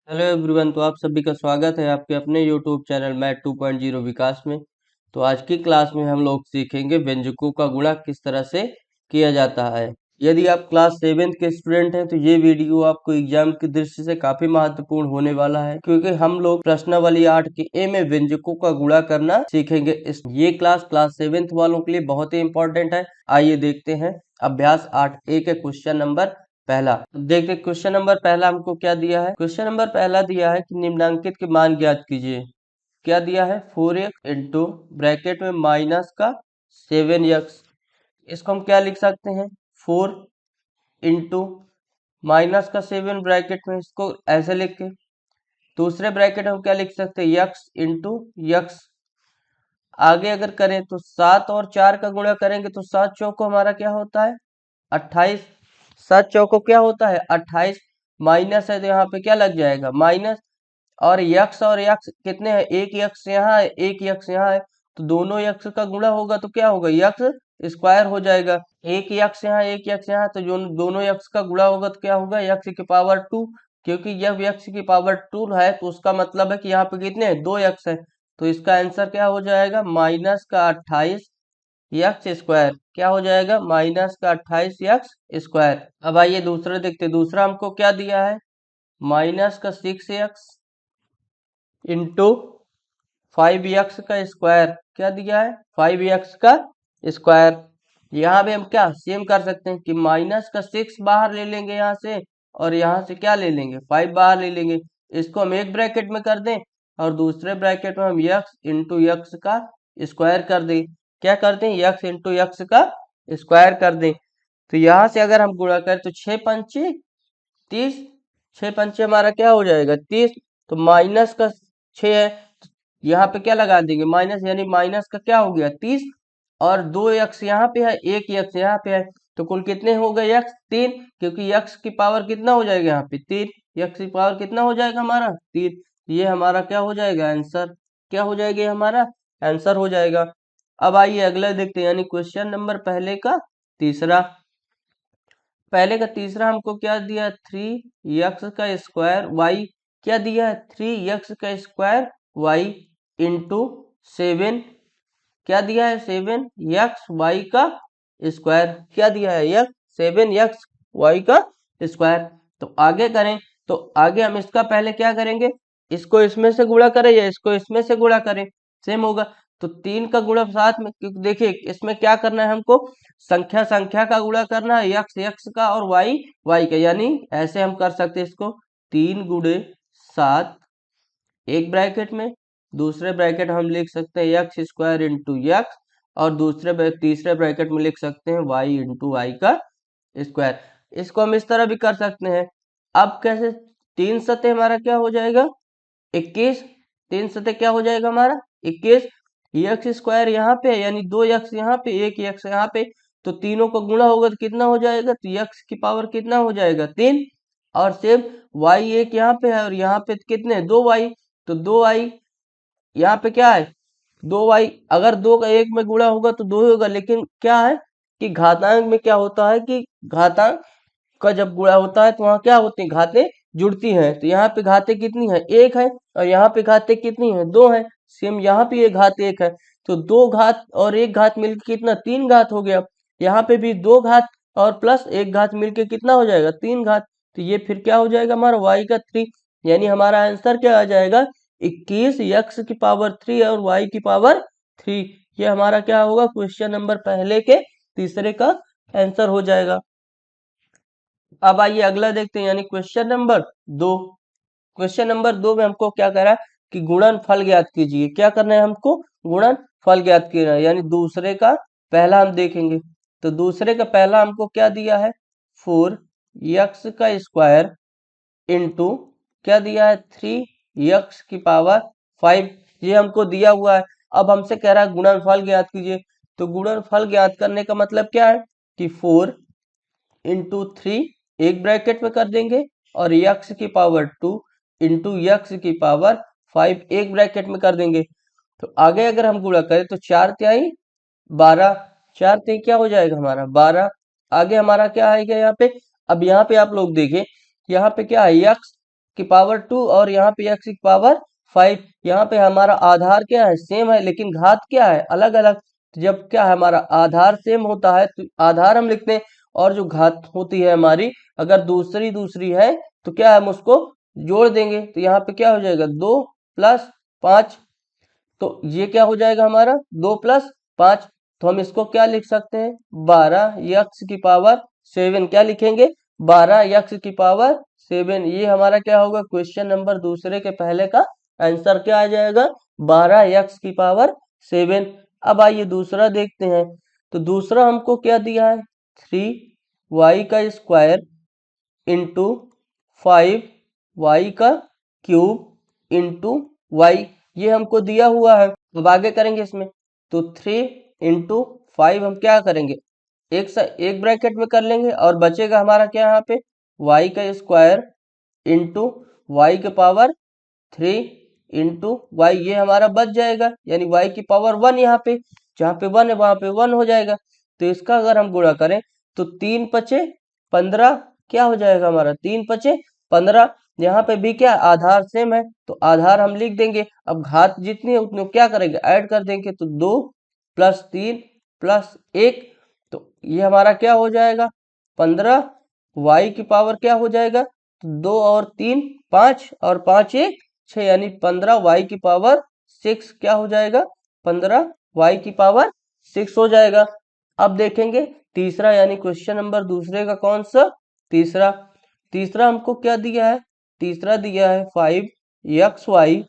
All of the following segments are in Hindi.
Hello everyone. तो आप सभी का स्वागत है आपके अपने यूट्यूब चैनल मैथ 2.0 विकास में। तो आज की क्लास में हम लोग सीखेंगे व्यंजकों का गुणा किस तरह से किया जाता है। यदि आप क्लास 7th के स्टूडेंट हैं तो ये वीडियो आपको एग्जाम की दृष्टि से काफी महत्वपूर्ण होने वाला है, क्योंकि हम लोग प्रश्नावली 8 के ए में व्यंजकों का गुणा करना सीखेंगे। ये क्लास 7th वालों के लिए बहुत ही इंपॉर्टेंट है। आइए देखते हैं अभ्यास 8 ए के क्वेश्चन नंबर पहला। देखिए क्वेश्चन नंबर पहला हमको क्या दिया है। क्वेश्चन नंबर पहला दिया है कि निम्नांकित के मान ज्ञात कीजिए। क्या दिया है 4x इंटू ब्रैकेट में माइनस का 7x। इसको हम क्या लिख सकते हैं 4 इंटू माइनस का 7 ब्रैकेट में, इसको ऐसे लिख के दूसरे ब्रैकेट में हम क्या लिख सकते हैं x इंटू x। आगे अगर करें तो 7 और 4 का गुणा करेंगे तो 7 चौको हमारा क्या होता है 28। 7 चौको क्या होता है 28। माइनस है तो यहाँ पे क्या लग जाएगा माइनस। और यक्स कितने हैं, एक यक्स यहाँ है एक यक्स यहाँ है, तो दोनों यक्स का गुणा होगा तो क्या होगा यक्स स्क्वायर हो जाएगा। एक यक्स यहाँ एक यक्स यहाँ, तो जो दोनों यक्स का गुणा होगा तो क्या होगा यक्स की पावर 2। क्योंकि जब यक्स की पावर 2 है तो उसका मतलब है कि यहाँ पे कितने हैं दो यक्स है, तो इसका आंसर क्या हो जाएगा माइनस का 28 यक्स स्क्वायर। क्या हो जाएगा माइनस का 28 यक्स स्क्वायर। अब आइए दूसरा देखते हैं। दूसरा हमको क्या दिया है माइनस का 6x इंटू 5x का स्क्वायर। क्या दिया है 5x का स्क्वायर। यहाँ पे हम क्या सेम कर सकते हैं कि माइनस का 6 बाहर ले लेंगे यहाँ से, और यहाँ से क्या ले लेंगे 5 बाहर ले लेंगे। इसको हम एक ब्रैकेट में कर दें और दूसरे ब्रैकेट में हम x इंटू यक्स का स्क्वायर कर दें। क्या कर दें x इंटू यक्स का स्क्वायर कर दें। तो यहाँ से अगर हम गुणा करें तो 6 पंचे 30, 6 पंचे हमारा क्या हो जाएगा 30। तो माइनस का 6 है, यहाँ पे क्या लगा देंगे माइनस, यानी माइनस का क्या हो गया 30। और दो यक्स यहाँ पे है एक यक्स यहाँ पे है, तो कुल कितने हो गए यक्स 3। क्योंकि यक्स की पावर कितना हो जाएगा यहाँ पे 3, यक्स की पावर कितना हो जाएगा हमारा 3। ये हमारा क्या हो जाएगा आंसर, क्या हो जाएगा ये हमारा आंसर हो जाएगा। अब आइए अगला देखते हैं, यानी क्वेश्चन नंबर पहले का तीसरा। पहले का तीसरा हमको क्या दिया 3x का स्क्वायर वाई। क्या दिया है 3x का स्क्वायर वाई इंटू 7। क्या दिया है 7x वाई का स्क्वायर। क्या दिया है यक्स 7x वाई का स्क्वायर। तो आगे करें तो आगे हम इसका पहले क्या करेंगे, इसको इसमें से गुणा करें या इसको इसमें से गुणा करें, सेम होगा। तो 3 का गुणा साथ में, क्योंकि देखिए इसमें क्या करना है हमको संख्या संख्या का गुणा करना है, यक्स यक्स का और वाई वाई का। यानी ऐसे हम कर सकते हैं इसको 3 गुणे 7 एक ब्रैकेट में, दूसरे ब्रैकेट हम लिख सकते हैं यक्स स्क्वायर इंटू यक्स, और तीसरे ब्रैकेट में लिख सकते हैं वाई इंटू वाई का स्क्वायर। इसको हम इस तरह भी कर सकते हैं। अब कैसे, 3 सतह हमारा क्या हो जाएगा 21। 3 सतह क्या हो जाएगा हमारा 21। यक्स स्क्वायर यहाँ पे है, यानी दो यक्स यहाँ पे एक यक्स यहाँ पे, तो तीनों का गुणा होगा तो कितना हो जाएगा, तो यक्स की पावर कितना हो जाएगा 3। और सेम वाई एक यहाँ पे है और यहाँ पे कितने दो वाई, तो दो वाई यहाँ पे क्या है दो वाई। अगर दो का एक में गुणा होगा तो दो ही होगा, लेकिन क्या है कि घातांक में क्या होता है कि घातांक का जब गुणा होता है तो वहां क्या होती है घातें जुड़ती हैं। तो यहाँ पे घातें कितनी है एक है, और यहाँ पे घातें कितनी है दो है। सेम यहाँ पे ये घात एक है, तो दो घात और एक घात मिलकर कितना तीन घात हो गया। यहाँ पे भी दो घात और प्लस एक घात मिलके कितना हो जाएगा तीन घात। तो ये फिर क्या हो जाएगा हमारा वाई का 3। यानी हमारा आंसर क्या आ जाएगा 21 यक्स की पावर 3 और वाई की पावर 3। ये हमारा क्या होगा क्वेश्चन नंबर पहले के तीसरे का आंसर हो जाएगा। अब आइए अगला देखते हैं, यानी क्वेश्चन नंबर 2। क्वेश्चन नंबर 2 में हमको क्या कह रहा है कि गुणनफल ज्ञात कीजिए। क्या करना है हमको गुणनफल ज्ञात करना है, यानी दूसरे का पहला हम देखेंगे। तो दूसरे का पहला हमको क्या दिया है 4x का स्क्वायर इंटू क्या दिया है 3x की पावर 5। ये हमको दिया हुआ है। अब हमसे कह रहा है गुणनफल ज्ञात कीजिए। तो गुणनफल ज्ञात करने का मतलब क्या है कि 4 इंटू 3 एक ब्रैकेट में कर देंगे, और यक्स की पावर 2 इंटू यक्स की पावर 5 एक ब्रैकेट में कर देंगे। तो आगे अगर हम गुणा करें तो 4 तिहाई 12, 4 तिहाई क्या हो जाएगा हमारा 12। आगे हमारा क्या आएगा यहाँ पे, अब यहाँ पे आप लोग देखें यहाँ पे क्या है यक्स, की पावर 2 और यहाँ पे x की पावर 5। यहाँ पे हमारा आधार क्या है, सेम है, लेकिन घात क्या है, अलग अलग। तो जब क्या है हमारा आधार सेम होता है तो आधार हम लिखते हैं, और जो घात होती है हमारी अगर दूसरी दूसरी है तो क्या है, हम उसको जोड़ देंगे। तो यहाँ पे क्या हो जाएगा, 2 + 5। तो ये क्या हो जाएगा हमारा, 2 + 5। तो हम इसको क्या लिख सकते हैं, 12x की पावर 7। क्या लिखेंगे, 12x की पावर 7। ये हमारा क्या होगा, क्वेश्चन नंबर दूसरे के पहले का आंसर क्या आ जाएगा, 12x की पावर 7। अब आइए दूसरा देखते हैं। तो दूसरा हमको क्या दिया है, 3y² इंटू 5y³ ये हमको दिया हुआ है। अब आगे करेंगे इसमें। तो 3 × 5 हम क्या करेंगे, एक ब्रैकेट में कर लेंगे, और बचेगा हमारा क्या यहाँ पे, y² इंटू y³ 3 × y। ये हमारा बच जाएगा, यानी y की पावर 1। यहाँ पे जहाँ पे 1 है वहां पे 1 हो जाएगा। तो इसका अगर हम गुणा करें तो 3 × 5 = 15। क्या हो जाएगा हमारा, 3 × 5 = 15। यहाँ पे भी क्या आधार सेम है तो आधार हम लिख देंगे। अब घात जितनी है उतनी क्या करेंगे, ऐड कर देंगे। तो 2 + 3 + 1, तो ये हमारा क्या हो जाएगा, 15। y की पावर क्या हो जाएगा, तो 2 और 3 5 और 5 1 6, यानी 15 y की पावर 6 क्या हो जाएगा, 15 y की पावर 6 हो जाएगा। अब देखेंगे तीसरा, यानी क्वेश्चन नंबर दूसरे का कौन सा, तीसरा हमको क्या दिया है, तीसरा दिया है 5xy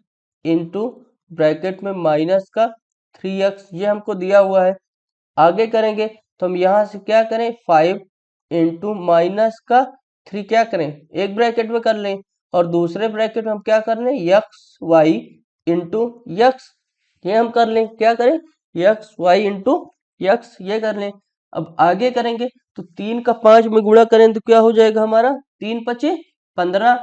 इंटू ब्रैकेट में -3x, ये हमको दिया हुआ है। आगे करेंगे तो हम यहाँ से क्या करें, 5 इंटू -3 क्या करें, एक ब्रैकेट में कर लें, और दूसरे ब्रैकेट में हम क्या कर लें, xy इंटू x, ये हम कर लें। क्या करें, xy इंटू x, ये कर लें। अब आगे करेंगे तो 3 का 5 में गुणा करें तो क्या हो जाएगा हमारा, 3 × 5 = 15।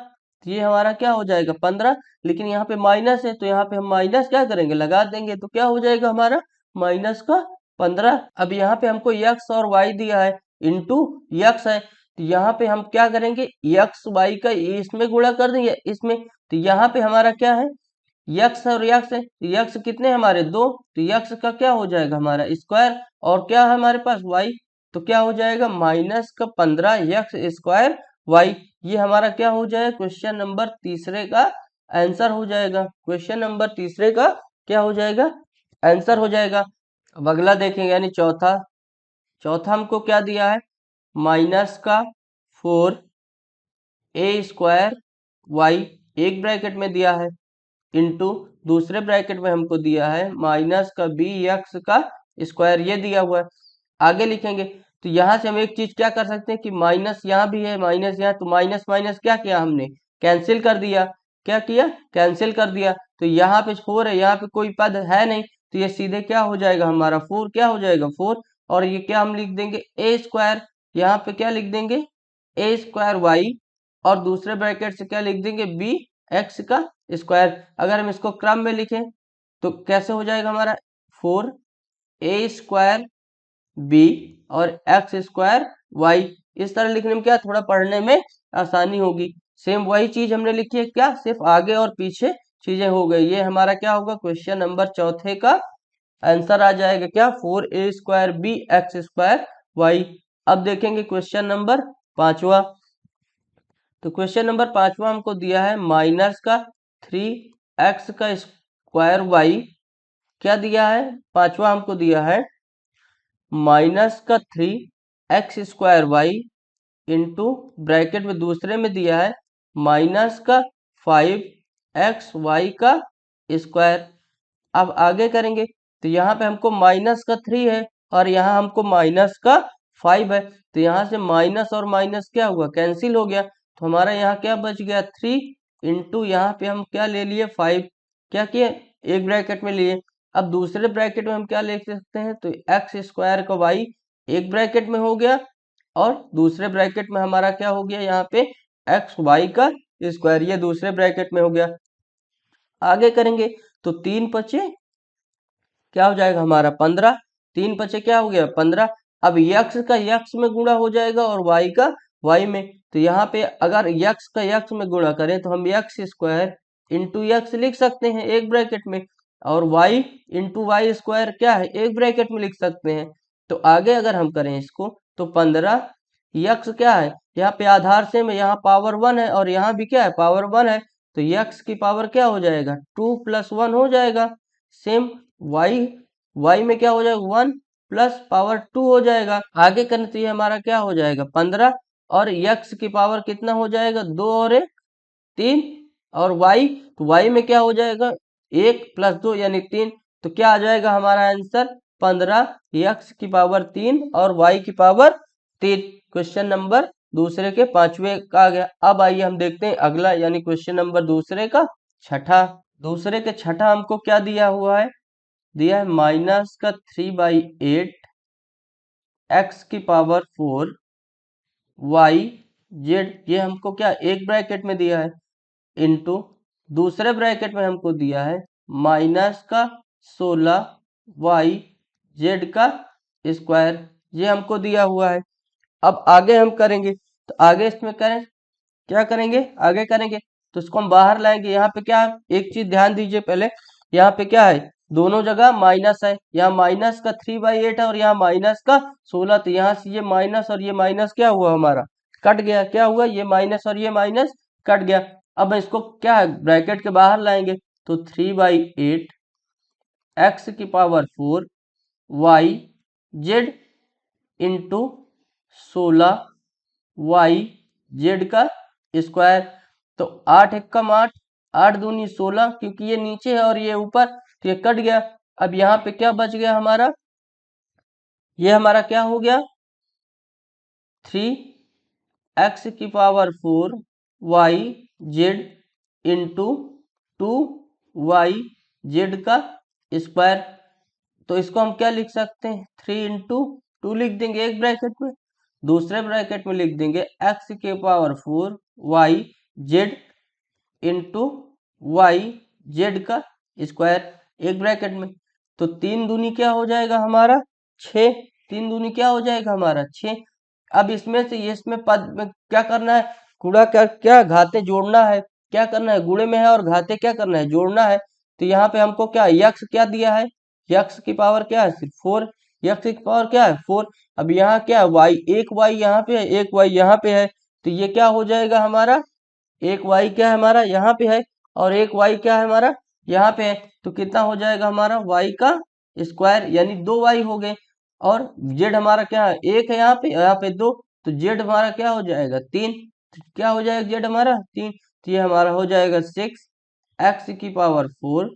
ये हमारा क्या हो जाएगा, 15। लेकिन यहाँ पे माइनस है तो यहाँ पे हम माइनस क्या करेंगे, लगा देंगे। तो क्या हो जाएगा हमारा, -15। अब यहाँ पे हमको x और y दिया है, इंटू x है। तो यहाँ पे हम क्या करेंगे, x y का इसमें गुणा कर देंगे इसमें। तो यहाँ पे हमारा क्या है, x और x है। तो x कितने हमारे, 2। तो x का क्या हो जाएगा हमारा स्क्वायर, और क्या है हमारे पास y। तो क्या हो जाएगा, -15x² y। ये हमारा क्या हो जाएगा, क्वेश्चन नंबर तीसरे का आंसर हो जाएगा। क्वेश्चन नंबर तीसरे का क्या हो जाएगा, आंसर हो जाएगा। अब अगला देखेंगे, यानी चौथा हमको क्या दिया है, -4a² एक ब्रैकेट में दिया है, इंटू दूसरे ब्रैकेट में हमको दिया है -bx² ये दिया हुआ है। आगे लिखेंगे तो यहाँ से हम एक चीज क्या कर सकते हैं कि माइनस यहाँ भी है, माइनस यहाँ, तो माइनस माइनस क्या किया हमने, कैंसिल कर दिया। क्या किया, कैंसिल कर दिया। तो यहाँ पे 4 है, यहाँ पे कोई पद है नहीं, तो ये सीधे क्या हो जाएगा हमारा 4, क्या हो जाएगा 4। और ये क्या हम लिख देंगे, a², यहाँ पे क्या लिख देंगे, a² y, और दूसरे ब्रैकेट से क्या लिख देंगे, bx²। अगर हम इसको क्रम में लिखें तो कैसे हो जाएगा हमारा, 4a² b और x² y। इस तरह लिखने में क्या, थोड़ा पढ़ने में आसानी होगी। सेम वही चीज हमने लिखी है, क्या सिर्फ आगे और पीछे चीजें हो गई। ये हमारा क्या होगा, क्वेश्चन नंबर चौथे का आंसर आ जाएगा, क्या 4a² b x² y। अब देखेंगे क्वेश्चन नंबर पांचवा। तो क्वेश्चन नंबर पांचवा हमको दिया है -3x² y। क्या दिया है, पांचवा हमको दिया है -3x² y इंटू ब्रैकेट में दूसरे में दिया है -5xy²। अब आगे करेंगे तो यहाँ पे हमको -3 है, और यहाँ हमको -5 है। तो यहाँ से माइनस और माइनस क्या हुआ, कैंसिल हो गया। तो हमारा यहाँ क्या बच गया, 3 इंटू यहाँ पे हम क्या ले लिए, 5। क्या किए, एक ब्रैकेट में लिए। अब दूसरे ब्रैकेट में हम क्या लिख सकते हैं, तो x² का y एक ब्रैकेट में हो गया, और दूसरे ब्रैकेट में हमारा क्या हो गया, यहाँ पे xy² ये दूसरे ब्रैकेट में हो गया। आगे करेंगे तो 3 × 5 = क्या हो जाएगा हमारा 15। 3 × 5 = क्या हो गया, 15। अब x का x में गुणा हो जाएगा और y का y में। तो यहाँ पे अगर यक्स का यक्स में गुणा करें तो हम यक्स स्क्वायर इंटू यक्स लिख सकते हैं एक ब्रैकेट में, और वाई इंटू वाई स्क्वायर क्या है एक ब्रैकेट में लिख सकते हैं। तो आगे अगर हम करें इसको तो 15 यक्स क्या है, यहाँ पे आधार सेम है, यहाँ पावर 1 है और यहाँ भी क्या है पावर 1 है, तो यक्स की पावर क्या हो जाएगा 2 + 1 हो जाएगा। सेम वाई वाई में क्या हो जाएगा 1 + पावर 2 हो जाएगा। आगे करने तो ये हमारा क्या हो जाएगा 15, और यक्स की पावर कितना हो जाएगा 2 और 1 3, और वाई तो वाई में क्या हो जाएगा 1 + 2 यानी 3, तो क्या आ जाएगा हमारा आंसर 15 यक्स की पावर 3 और वाई की पावर 3। क्वेश्चन नंबर दूसरे के पांचवें का आ गया। अब आइए हम देखते हैं अगला, यानी क्वेश्चन नंबर दूसरे का छठा। दूसरे के छठा हमको क्या दिया हुआ है, दिया है -3/8 एक्स की पावर 4 वाई जेड, ये हमको क्या एक ब्रैकेट में दिया है, इंटू दूसरे ब्रैकेट में हमको दिया है -16 वाई जेड का स्क्वायर, ये हमको दिया हुआ है। अब आगे हम करेंगे तो आगे इसमें करें क्या करेंगे, आगे करेंगे तो इसको हम बाहर लाएंगे। यहाँ पे क्या है एक चीज ध्यान दीजिए पहले, यहाँ पे क्या है दोनों जगह माइनस है, यहाँ माइनस का 3/8 है और यहाँ माइनस का 16, तो यहाँ से ये माइनस और ये माइनस क्या हुआ हमारा कट गया, क्या हुआ ये माइनस और ये माइनस कट गया। अब इसको क्या है ब्रैकेट के बाहर लाएंगे तो 3/8 एक्स की power 4 y z into 16 y z का स्क्वायर। तो 8 एकम 8, 8 दूनी 16, क्योंकि ये नीचे है और ये ऊपर तो ये कट गया। अब यहाँ पे क्या बच गया हमारा, ये हमारा क्या हो गया 3 एक्स की power 4 y z into 2 y z का स्क्वायर। तो इसको हम क्या लिख सकते हैं 3 × 2 लिख देंगे एक ब्रैकेट में, दूसरे ब्रैकेट में लिख देंगे एक्स के power 4 y z into y z का स्क्वायर एक ब्रैकेट में। तो 3 दूनी क्या हो जाएगा हमारा 6, 3 दूनी क्या हो जाएगा हमारा 6। अब इसमें से ये इसमें पद में क्या करना है, गुणा कर क्या घाते जोड़ना है, क्या करना है गुणे में है और घाते क्या करना है जोड़ना है। तो यहाँ पे हमको क्या यक्स क्या दिया है, यक्स की पावर क्या है 4, यक्स की पावर क्या है 4। अब यहाँ क्या है वाई, एक वाई यहाँ पे है एक वाई यहाँ पे है, तो ये क्या हो जाएगा हमारा एक वाई क्या है हमारा यहाँ पे है और एक वाई क्या है हमारा यहाँ पे है, तो कितना हो जाएगा हमारा वाई का स्क्वायर यानी 2 वाई हो गए। और जेड हमारा क्या है एक है यहाँ पे 2, तो जेड हमारा क्या हो जाएगा 3, तो क्या हो जाएगा जेड हमारा 3, तो ये हमारा हो जाएगा 6 एक्स की पावर 4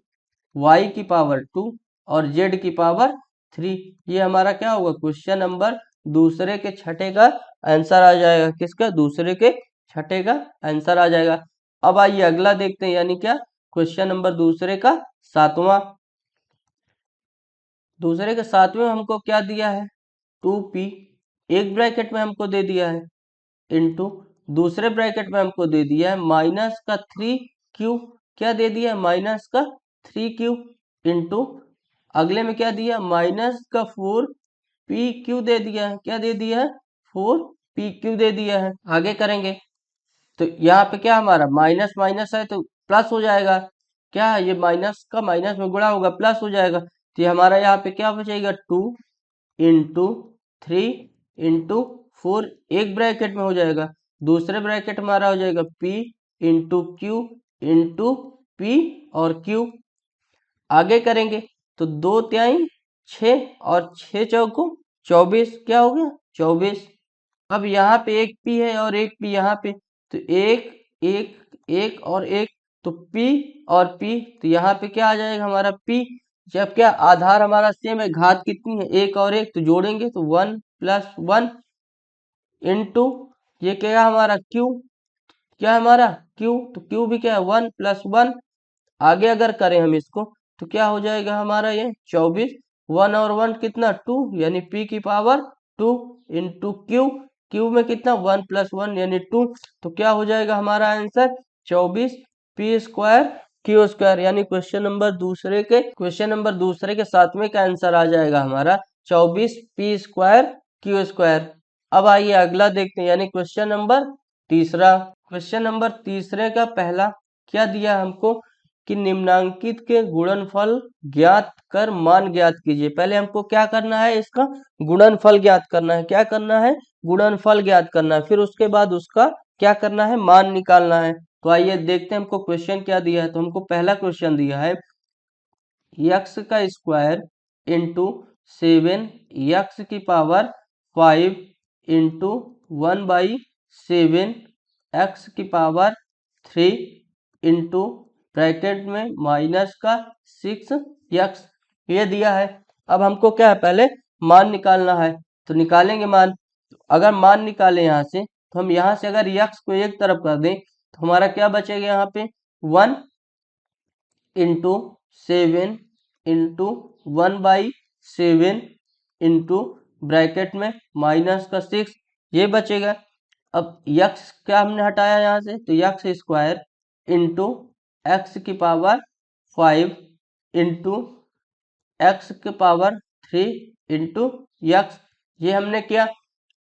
वाई की पावर 2 और जेड की पावर 3। ये हमारा क्या होगा क्वेश्चन नंबर दूसरे के छठे का आंसर आ जाएगा, किसका दूसरे के छठे का आंसर आ जाएगा। अब आइए अगला देखते हैं, यानी क्या क्वेश्चन नंबर दूसरे का सातवां। दूसरे के सातवें में हमको क्या दिया है 2p एक ब्रैकेट में हमको दे दिया है, इंटू दूसरे ब्रैकेट में हमको दे दिया है -3q, क्या दे दिया है -3q इंटू अगले में क्या दिया -4pq दे दिया है, क्या दे दिया है 4pq दे दिया है। आगे करेंगे तो यहाँ पे क्या हमारा माइनस माइनस है तो प्लस हो जाएगा, क्या है ये माइनस का माइनस में गुणा होगा प्लस हो जाएगा, तो ये हमारा यहाँ पे क्या बचेगा 2 × 3 × 4 एक ब्रैकेट में हो जाएगा, दूसरे ब्रैकेट हमारा हो जाएगा p × q × p और q। आगे करेंगे तो 2 तिहाई 6 और 6 चौको 24, क्या हो गया 24। अब यहाँ पे एक p है और एक p यहाँ पे, तो एक एक एक और एक, तो p और p, तो यहाँ पे क्या आ जाएगा हमारा p, जब क्या आधार हमारा सेम है घात कितनी है एक और एक, तो जोड़ेंगे तो 1 + 1 इंटू ये क्या हमारा q, क्या है हमारा q, तो q भी क्या है 1 + 1। आगे अगर करें हम इसको तो क्या हो जाएगा हमारा ये 24, 1 और 1 कितना 2 यानी p की पावर 2 इंटू q में कितना 1 + 1 यानी 2, तो क्या हो जाएगा हमारा आंसर 24 p² q², यानी क्वेश्चन नंबर दूसरे के सातवें का आंसर आ जाएगा हमारा 24 p² q²। अब आइए अगला देखते हैं, यानी क्वेश्चन नंबर तीसरा क्वेश्चन नंबर तीसरे का पहला क्या दिया हमको कि निम्नांकित के गुणनफल ज्ञात कर मान ज्ञात कीजिए। पहले हमको क्या करना है, इसका गुणनफल ज्ञात करना है। क्या करना है, गुणनफल ज्ञात करना है। फिर उसके बाद उसका क्या करना है, मान निकालना है। तो आइए देखते हैं हमको क्वेश्चन क्या दिया है। तो हमको पहला क्वेश्चन दिया है x का स्क्वायर इंटू 7 एक्स की पावर 5 इंटू 1/7 एक्स की पावर 3 इंटू ब्रैकेट में माइनस का 6 एक्स, ये दिया है। अब हमको क्या है, पहले मान निकालना है। तो निकालेंगे मान। अगर मान निकालें यहाँ से, तो हम यहाँ से अगर एक्स को एक तरफ कर दें तो हमारा क्या बचेगा, यहाँ पे 1 इंटू 7 इंटू 1/7 इंटू ब्रैकेट में माइनस का 6, ये बचेगा। अब यक्स क्या हमने हटाया यहाँ से, तो यक्स स्क्वायर इंटू एक्स की पावर 5 इंटू एक्स की पावर 3 इंटू यक्स, ये हमने किया।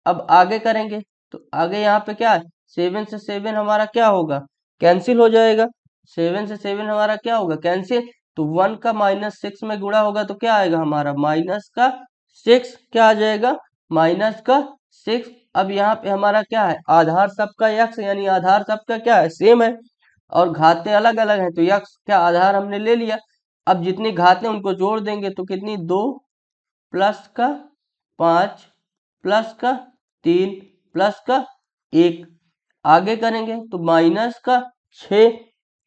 अब आगे करेंगे तो आगे यहाँ पे क्या है, 7 से 7 हमारा क्या होगा, कैंसिल हो जाएगा। 7 से 7 हमारा क्या होगा, कैंसिल। तो 1 का -6 में गुणा होगा तो क्या आएगा हमारा, माइनस का 6 क्या आ जाएगा, माइनस का 6। अब यहाँ पे हमारा क्या है, आधार सबका यक्स, यानी आधार सबका क्या है, सेम है। और घातें अलग अलग हैं तो यक्स क्या आधार हमने ले लिया। अब जितनी घातें उनको जोड़ देंगे तो कितनी, 2 प्लस का 5 प्लस का 3 प्लस का 1। आगे करेंगे तो माइनस का 6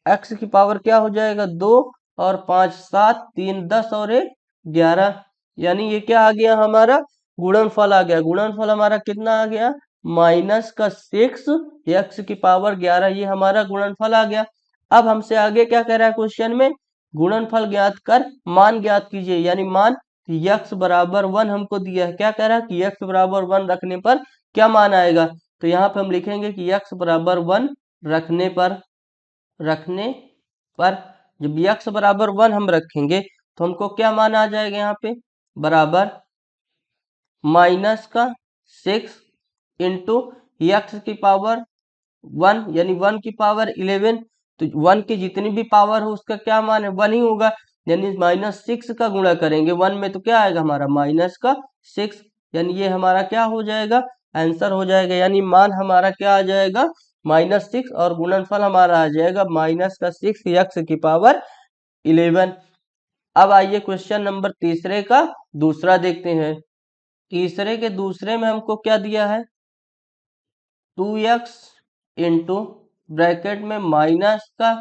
एक्स की पावर क्या हो जाएगा, 2 और 5 7, 3 10 और 1 11। यानी ये क्या आ गया हमारा, गुणनफल आ गया। गुणनफल हमारा कितना आ गया, माइनस का 6 एक्स की पावर 11, ये हमारा गुणनफल आ गया। अब हमसे आगे क्या कह रहा है क्वेश्चन में, गुणनफल ज्ञात कर मान ज्ञात कीजिए, यानी मान यक्स बराबर 1 हमको दिया है। क्या कह रहा है कि यक्स बराबर 1 रखने पर क्या मान आएगा। तो यहाँ पे हम लिखेंगे कि यक्स बराबर 1 रखने पर जब यक्स बराबर 1 हम रखेंगे तो हमको क्या मान आ जाएगा, यहाँ पे बराबर माइनस का 6 इंटू यक्स की पावर 1 यानी 1 की पावर 11। तो 1 की जितनी भी पावर हो उसका क्या मान है, 1 ही होगा। यानी -6 का गुणा करेंगे 1 में तो क्या आएगा हमारा, माइनस का 6। यानी ये हमारा क्या हो जाएगा, आंसर हो जाएगा। यानी मान हमारा क्या आ जाएगा, -6, और गुणनफल हमारा आ जाएगा माइनस का 6 एक्स की पावर 11। अब आइए क्वेश्चन नंबर तीसरे का दूसरा देखते हैं। तीसरे के दूसरे में हमको क्या दिया है, 2x इंटू ब्रैकेट में माइनस का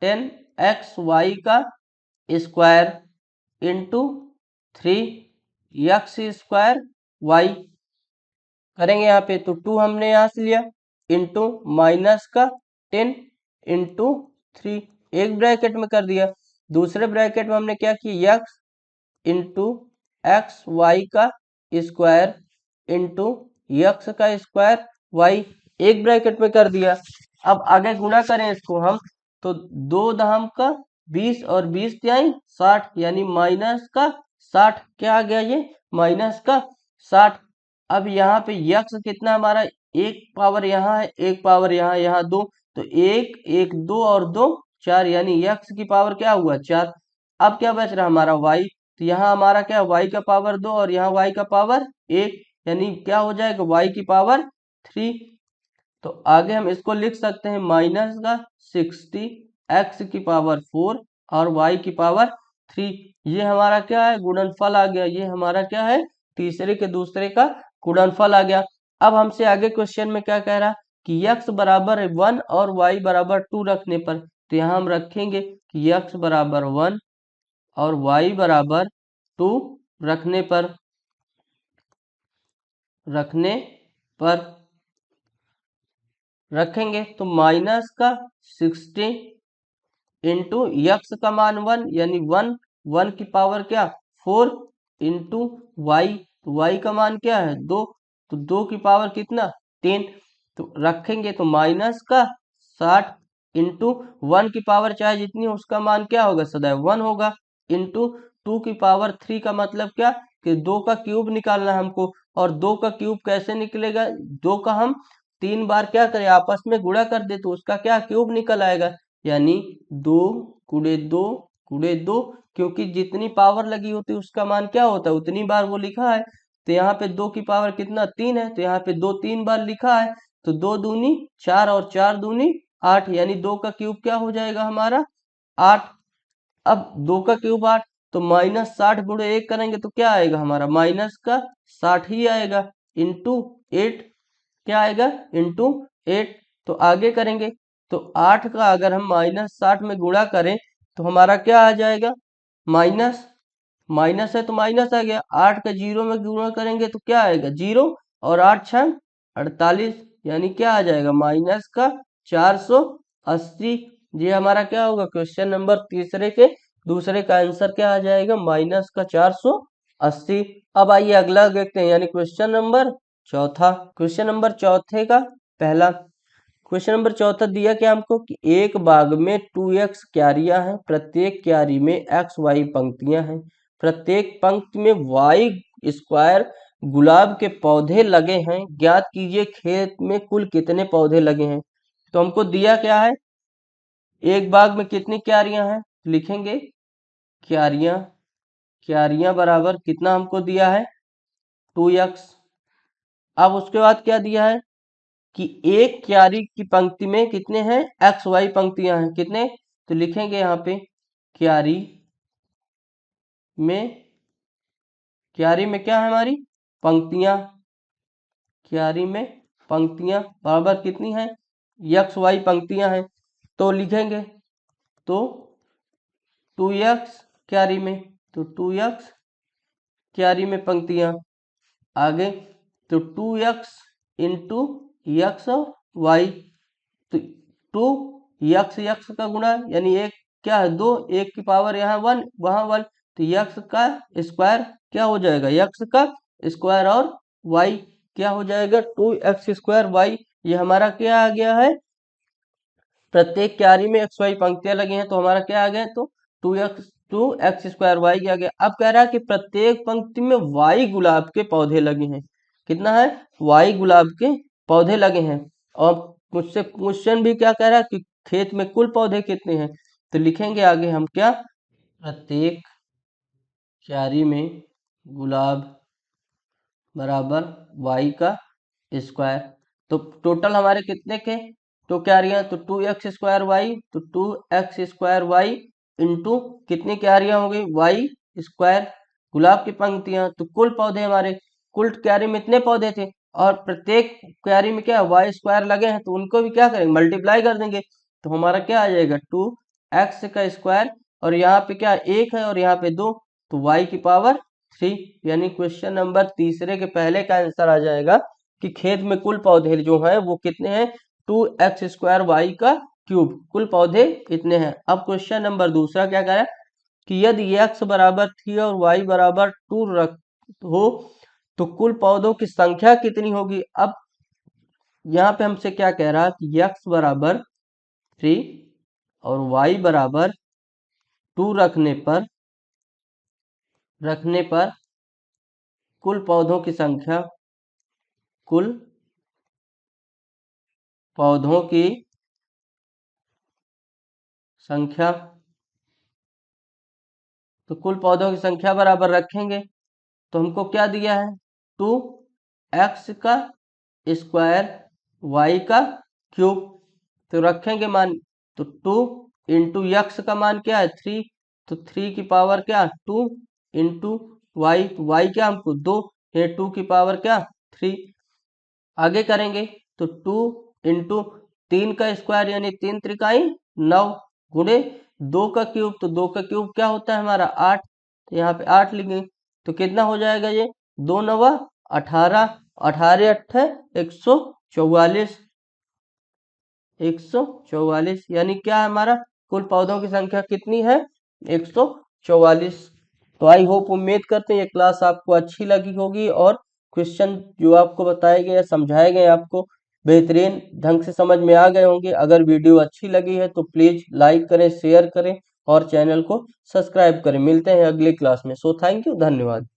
10xy का square into 3x square y करेंगे। यहाँ पे तो 2 हमने यहाँ से लिया इंटू माइनस का 10 इंटू 3, एक ब्रैकेट में कर दिया। दूसरे ब्रैकेट में हमने क्या किया, x इंटू एक्स वाई का स्क्वायर इंटू यक्स का स्क्वायर y, एक ब्रैकेट में कर दिया। अब आगे गुणा करें इसको हम, तो 2 दहम का 20 और 20 त्याई 60, यानी माइनस का 60 क्या आ गया, ये माइनस का 60। अब यहाँ पे यक्स कितना हमारा, एक पावर यहाँ है, एक पावर यहाँ, यहाँ 2, तो 1 1 2 और 2 4, यानी यक्स की पावर क्या हुआ, 4। अब क्या बच रहा हमारा y, तो यहाँ हमारा क्या, y का पावर 2 और यहाँ y का पावर 1, यानी क्या हो जाएगा, y की पावर 3। तो आगे हम इसको लिख सकते हैं माइनस का 60 एक्स की पावर 4 और y की पावर 3। ये हमारा क्या है, गुणनफल आ गया। ये हमारा क्या है, तीसरे के दूसरे का गुणनफल आ गया। अब हमसे आगे क्वेश्चन में क्या कह रहा कि x बराबर 1 और y बराबर 2 रखने पर, तो यहाँ हम रखेंगे कि x बराबर 1 और y बराबर 2 रखने पर रखेंगे तो माइनस का 60 इंटू यक्स का मान 1 यानी 1 की पावर क्या 4 इंटू वाई, तो वाई का मान क्या है 2, तो 2 की पावर कितना 3। तो रखेंगे तो माइनस का 60 इंटू 1 की पावर चाहे जितनी हो उसका मान क्या होगा, सदैव 1 होगा, इंटू 2 की पावर 3 का मतलब क्या कि 2 का क्यूब निकालना है हमको। और 2 का क्यूब कैसे निकलेगा, 2 का हम 3 बार क्या करें, आपस में गुणा कर दे तो उसका क्या क्यूब निकल आएगा, यानी 2 गुणे 2 गुणे 2, क्योंकि जितनी पावर लगी होती है उसका मान क्या होता है, उतनी बार वो लिखा है। तो यहाँ पे 2 की पावर कितना 3 है, तो यहाँ पे 2 3 बार लिखा है, तो 2 दूनी 4 और 4 दूनी 8, यानी 2 का क्यूब क्या हो जाएगा हमारा 8। अब 2 का क्यूब 8, तो -60 गुणे 1 करेंगे तो क्या आएगा हमारा माइनस का 60 ही आएगा, इंटू 8 क्या आएगा इंटू 8। तो आगे करेंगे तो 8 का अगर हम -60 में गुणा करें तो हमारा क्या आ जाएगा, माइनस, माइनस है तो माइनस आ गया, 8 का 0 में गुणा करेंगे तो क्या आएगा 0, और 8 छंग 48, यानी क्या आ जाएगा माइनस का 480। ये हमारा क्या होगा, क्वेश्चन नंबर तीसरे के दूसरे का आंसर क्या आ जाएगा, माइनस का 480। अब आइए अगला देखते हैं, यानी क्वेश्चन नंबर चौथा। क्वेश्चन नंबर चौथे का पहला क्वेश्चन नंबर चौथा दिया क्या हमको कि एक बाग में 2x क्यारियां हैं, प्रत्येक क्यारी में xy पंक्तियां हैं, प्रत्येक पंक्ति में y स्क्वायर गुलाब के पौधे लगे हैं, ज्ञात कीजिए खेत में कुल कितने पौधे लगे हैं। तो हमको दिया क्या है, एक बाग में कितनी क्यारियां हैं, लिखेंगे क्यारियां, क्यारियां बराबर कितना हमको दिया है 2x। अब उसके बाद क्या दिया है कि एक क्यारी की पंक्ति में कितने हैं xy पंक्तियां हैं, कितने, तो लिखेंगे यहाँ पे क्यारी में, क्यारी में क्या है हमारी पंक्तियां, क्यारी में पंक्तियां बराबर कितनी हैं xy पंक्तियां हैं, तो लिखेंगे तो 2x क्यारी में, तो 2x क्यारी में पंक्तियां, आगे तो 2x इंटू एक्स वाई, तो 2 x का गुणा, यानी एक क्या है 2, एक की पावर यहाँ 1 वहाँ 1, तो x का स्क्वायर क्या हो जाएगा x का स्क्वायर, और y क्या हो जाएगा 2x स्क्वायर y। ये हमारा क्या आ गया है, प्रत्येक क्यारी में xy पंक्तियां लगी हैं तो हमारा क्या आ गया, तो 2x स्क्वायर y आ गया। अब कह रहा है कि प्रत्येक पंक्ति में y गुलाब के पौधे लगे हैं, कितना है y गुलाब के पौधे लगे हैं। और मुझसे क्वेश्चन भी क्या कह रहा है कि खेत में कुल पौधे कितने हैं, तो लिखेंगे आगे हम क्या, प्रत्येक क्यारी में गुलाब बराबर y का स्क्वायर। तो टोटल हमारे कितने के, तो क्यारियां, तो 2x स्क्वायर वाई, तो 2x स्क्वायर वाई इंटू कितनी क्यारियां हो गई y स्क्वायर, गुलाब की पंक्तियां, तो कुल पौधे हमारे, कुल क्यारी में इतने पौधे थे, और प्रत्येक क्यारी में क्या y स्क्वायर लगे हैं तो उनको भी क्या करेंगे मल्टीप्लाई कर देंगे, तो हमारा क्या आ जाएगा 2x का स्क्वायर, और यहाँ पे क्या 1 है और यहाँ पे 2, तो y की पावर 3, यानी क्वेश्चन नंबर तीसरे के पहले का आंसर आ जाएगा कि खेत में कुल पौधे जो हैं वो कितने हैं 2x स्क्वायर वाई का क्यूब, कुल पौधे इतने हैं। अब क्वेश्चन नंबर दूसरा क्या कह रहा है कि यदि x बराबर 3 और y बराबर 2 रख हो तो कुल पौधों की संख्या कितनी होगी। अब यहाँ पे हमसे क्या कह रहा है कि x बराबर 3 और y बराबर 2 रखने पर कुल पौधों की संख्या, कुल पौधों की संख्या, तो कुल पौधों की संख्या बराबर रखेंगे, तो हमको क्या दिया है 2x का स्क्वायर y का क्यूब, तो रखेंगे मान, तो 2 इंटू एक्स का मान क्या है 3, तो 3 की पावर क्या 2 इंटू वाई, तो वाई क्या हमको 2, ये 2 की पावर क्या 3। आगे करेंगे तो 2 इंटू 3 का स्क्वायर यानी 3 त्रिकाई 9 गुणे 2 का क्यूब, तो 2 का क्यूब क्या होता है हमारा 8, तो यहाँ पे 8 लिखेंगे, तो कितना हो जाएगा ये 2 9 18, 18 8 144, 144, यानी क्या है हमारा कुल पौधों की संख्या कितनी है 144। तो आई होप उम्मीद करते हैं ये क्लास आपको अच्छी लगी होगी और क्वेश्चन जो आपको बताए गए समझाए गए आपको बेहतरीन ढंग से समझ में आ गए होंगे। अगर वीडियो अच्छी लगी है तो प्लीज लाइक करें, शेयर करें और चैनल को सब्सक्राइब करें। मिलते हैं अगली क्लास में। सो थैंक यू, धन्यवाद।